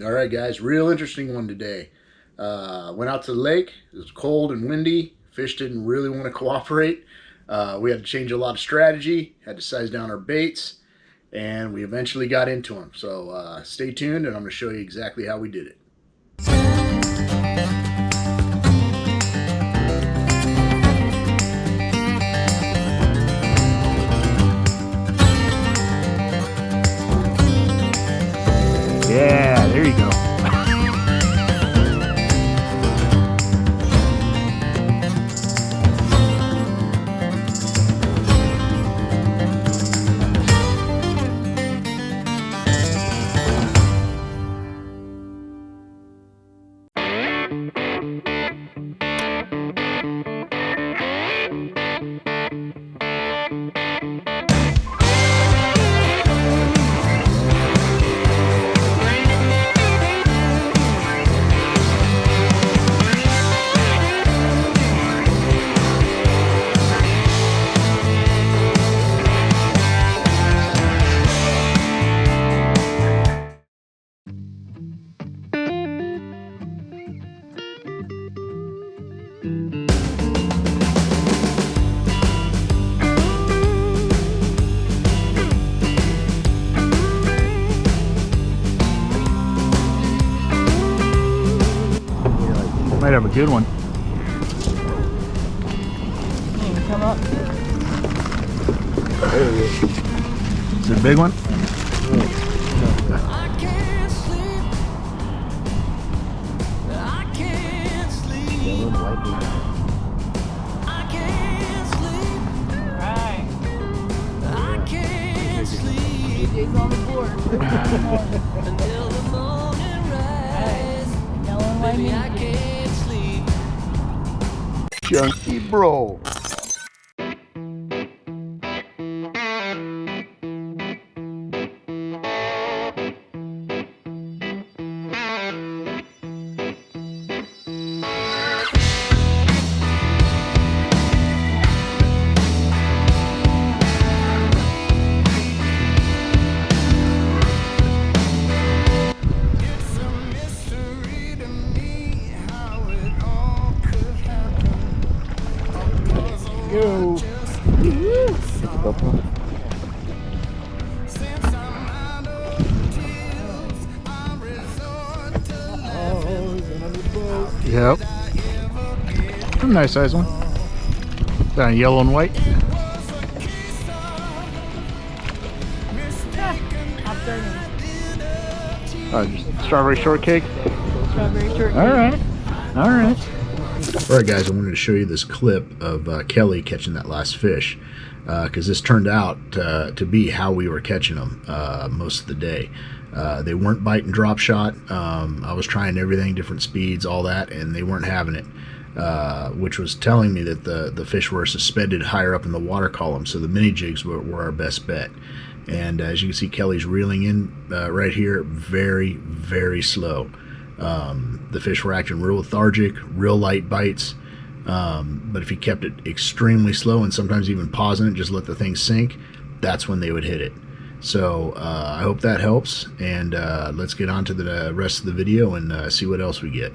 All right, guys, real interesting one today. Went out to the lake. It was cold and windy. Fish didn't really want to cooperate. We had to change a lot of strategy, had to size down our baits, and we eventually got into them. So stay tuned, and I'm going to show you exactly how we did it. Yeah, there you go. Might have a good one. Come up. There he is. Is it a big one? I can't sleep. I can't sleep. I can't sleep. Right. I can't sleep DJ's on the board. until the morning rise. Yellow and white Baby, I meat. can't sleep. Chunky bro. It's a mystery to me how it all could happen. Go. Since I'm out of tears, I resort to laughing. Yep. A nice size one. Down yellow and white. Hot garden. Just strawberry shortcake. Strawberry shortcake. All right. All right. All right, guys, I wanted to show you this clip of Kelly catching that last fish because this turned out to be how we were catching them most of the day. They weren't biting drop shot. I was trying everything, different speeds, all that, and they weren't having it, which was telling me that the fish were suspended higher up in the water column, so the mini jigs were our best bet. And as you can see, Kelly's reeling in right here very, very slow. The fish were acting real lethargic, real light bites, but if you kept it extremely slow and sometimes even pausing it, just let the thing sink, that's when they would hit it. So I hope that helps, and let's get on to the rest of the video and see what else we get.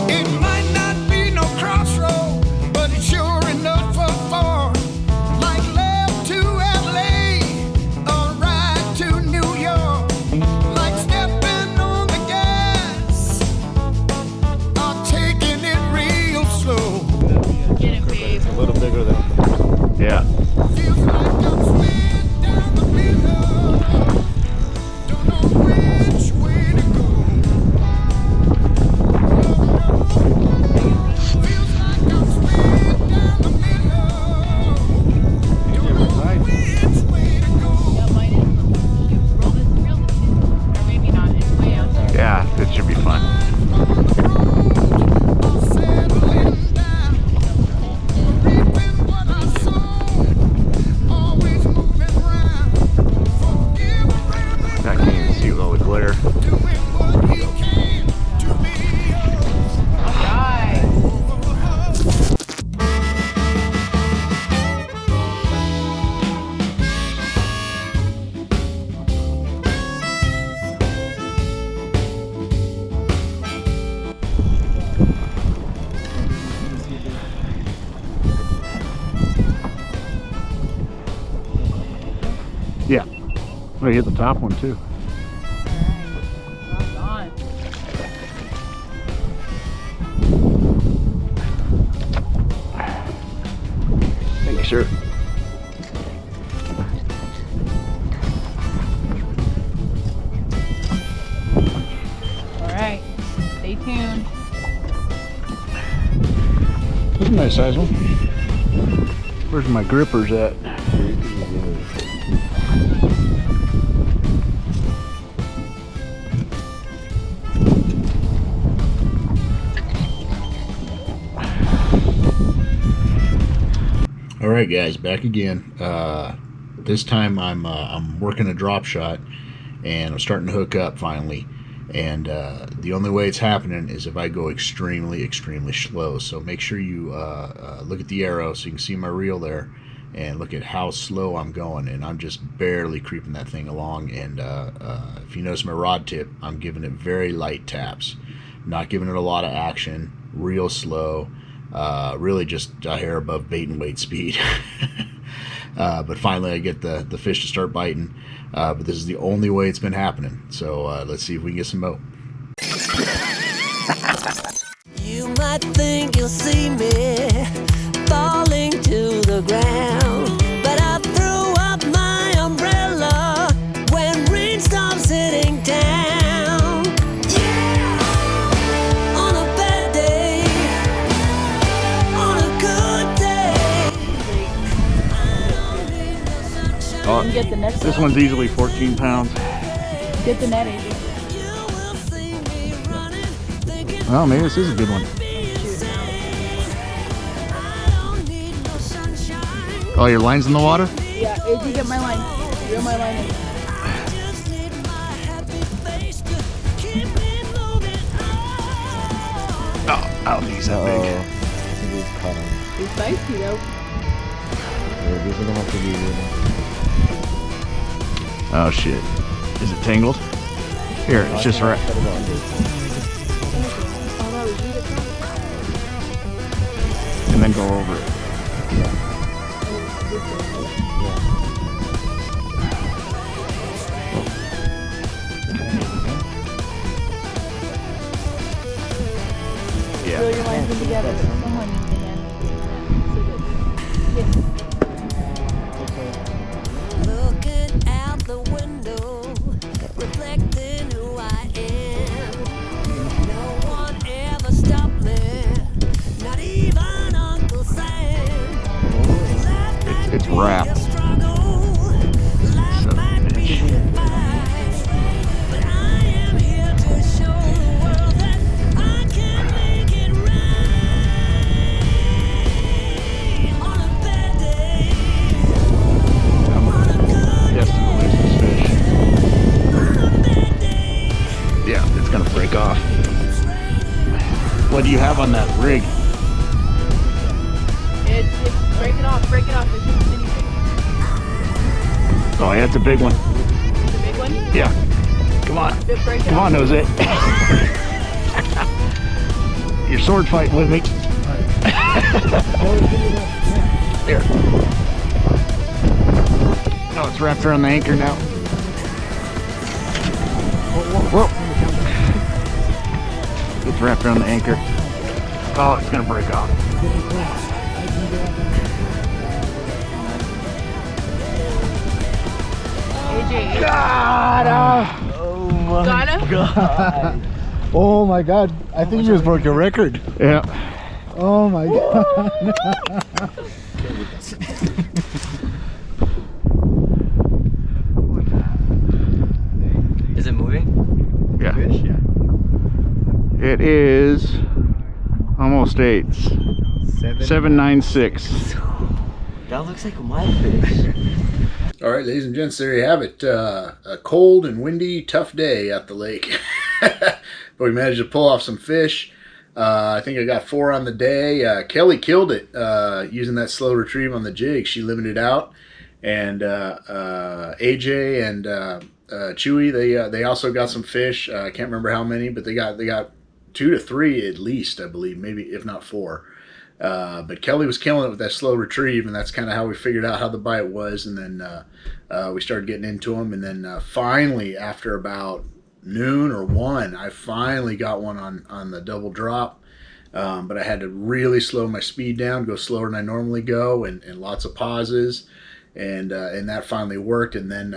It might not be no crossroad, but it's sure enough for far. Like left to LA or right to New York. Like stepping on the gas or taking it real slow. Get it, babe. A little bigger than. Yeah. Feels like I'm slid down the middle. Oh, you hit the top one too. Rock on. Thank you, sir. All right. Stay tuned. That's a nice size one. Where's my grippers at? All right, guys, back again. This time I'm working a drop shot, and I'm starting to hook up finally. And the only way it's happening is if I go extremely slow. So make sure you look at the arrow so you can see my reel there, and look at how slow I'm going. And I'm just barely creeping that thing along. And if you notice my rod tip, I'm giving it very light taps, not giving it a lot of action, real slow. Really just a hair above bait and weight speed. But finally I get the fish to start biting. But this is the only way it's been happening. So let's see if we can get some mo. You might think you'll see me falling to the ground, but I threw up my umbrella when rain stops hitting town. Yeah! On a bad day, on a good day, I don't need no sunshine. Oh, You get the net. this one's easily 14 pounds. Get the net, AJ. You will see me running, thinking Oh, maybe this is a good one. I don't need no sunshine. Oh, your line's in the water? Yeah, AJ, get my line. Reel my line in. I just need my happy face to keep me moving on. Oh, I don't think he's that big. He's spicy though. Oh shit. Is it tangled? Here, it's just right. And then go over it. Reel Yeah. your lines in together. Someone needs to hand. Looking out the window, reflecting who I am. No one ever stopped me, not even Uncle Sam. It's wrapped. Life might be a fight, but I am here to show the world that I can make it right on a bad day, on a good Destined to lose this fish. on a bad day. Yeah, it's gonna break off. What do you have on that rig? It's break it off, break it off. It's just a mini thing. Oh yeah, it's a big one. It's a big one. Yeah. Come on. Break it Come off. on, Jose. You're sword fighting with me. Here. Oh, it's wrapped around the anchor now. Whoa. It's wrapped around the anchor. Oh, it's gonna break off. AJ, God! got him? Oh my god, I think you just broke your record. Yeah. Oh my god. Is it moving? Yeah. It is almost 8. 796. That looks like my fish. All right, ladies and gents, there you have it. A cold and windy, tough day at the lake. But we managed to pull off some fish. I think I got 4 on the day. Kelly killed it using that slow retrieve on the jig. She limited out. And AJ and Chewy, they also got some fish. I can't remember how many, but they got 2 to 3 at least, I believe, maybe if not 4. But Kelly was killing it with that slow retrieve, and that's kind of how we figured out how the bite was. And then we started getting into them, and then finally, after about noon or 1, I finally got one on the double drop. But I had to really slow my speed down, go slower than I normally go, and lots of pauses, and that finally worked. And then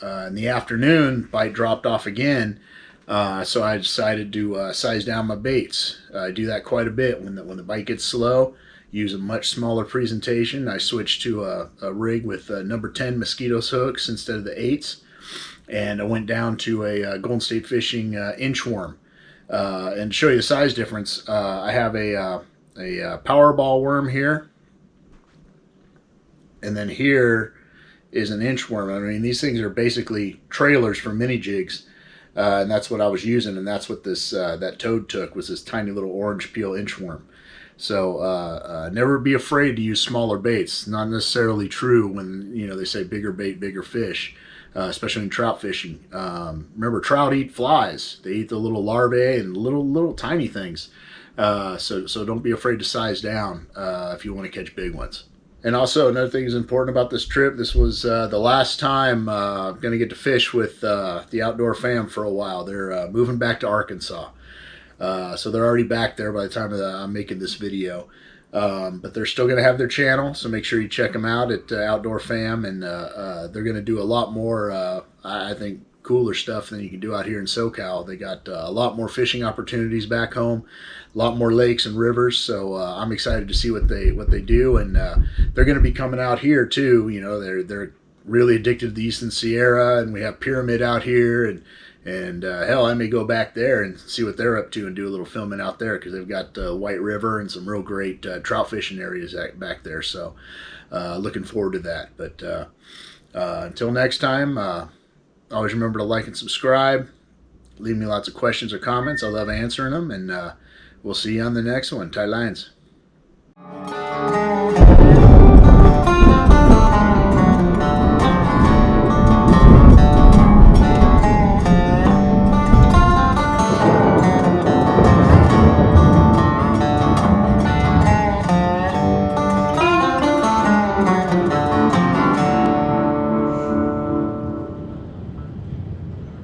in the afternoon, bite dropped off again, so I decided to size down my baits. I do that quite a bit when the bite gets slow. Use a much smaller presentation. I switched to a rig with number 10 mosquitoes hooks instead of the 8s, and I went down to a Golden State Fishing inchworm. And to show you the size difference, I have a Powerball worm here, and then here is an inchworm. I mean, these things are basically trailers for mini jigs, and that's what I was using, and that's what this that toad took, was this tiny little orange peel inchworm. So never be afraid to use smaller baits. Not necessarily true when they say bigger bait, bigger fish. Especially in trout fishing. Remember, trout eat flies. They eat the little larvae and little tiny things. So don't be afraid to size down if you want to catch big ones. And also, another thing is important about this trip. This was the last time I'm going to get to fish with the outdoor fam for a while. They're moving back to Arkansas. So they're already back there by the time I'm making this video. But they're still going to have their channel, so make sure you check them out at Outdoor Fam, and they're going to do a lot more, I think, cooler stuff than you can do out here in SoCal. They got a lot more fishing opportunities back home, a lot more lakes and rivers, so I'm excited to see what they do, and they're going to be coming out here too. They're really addicted to the Eastern Sierra, and we have Pyramid out here, and hell, I may go back there and see what they're up to and do a little filming out there, because they've got White River and some real great trout fishing areas back there. So looking forward to that. But until next time, always remember to like and subscribe. Leave me lots of questions or comments. I love answering them, and we'll see you on the next one. Tight lines.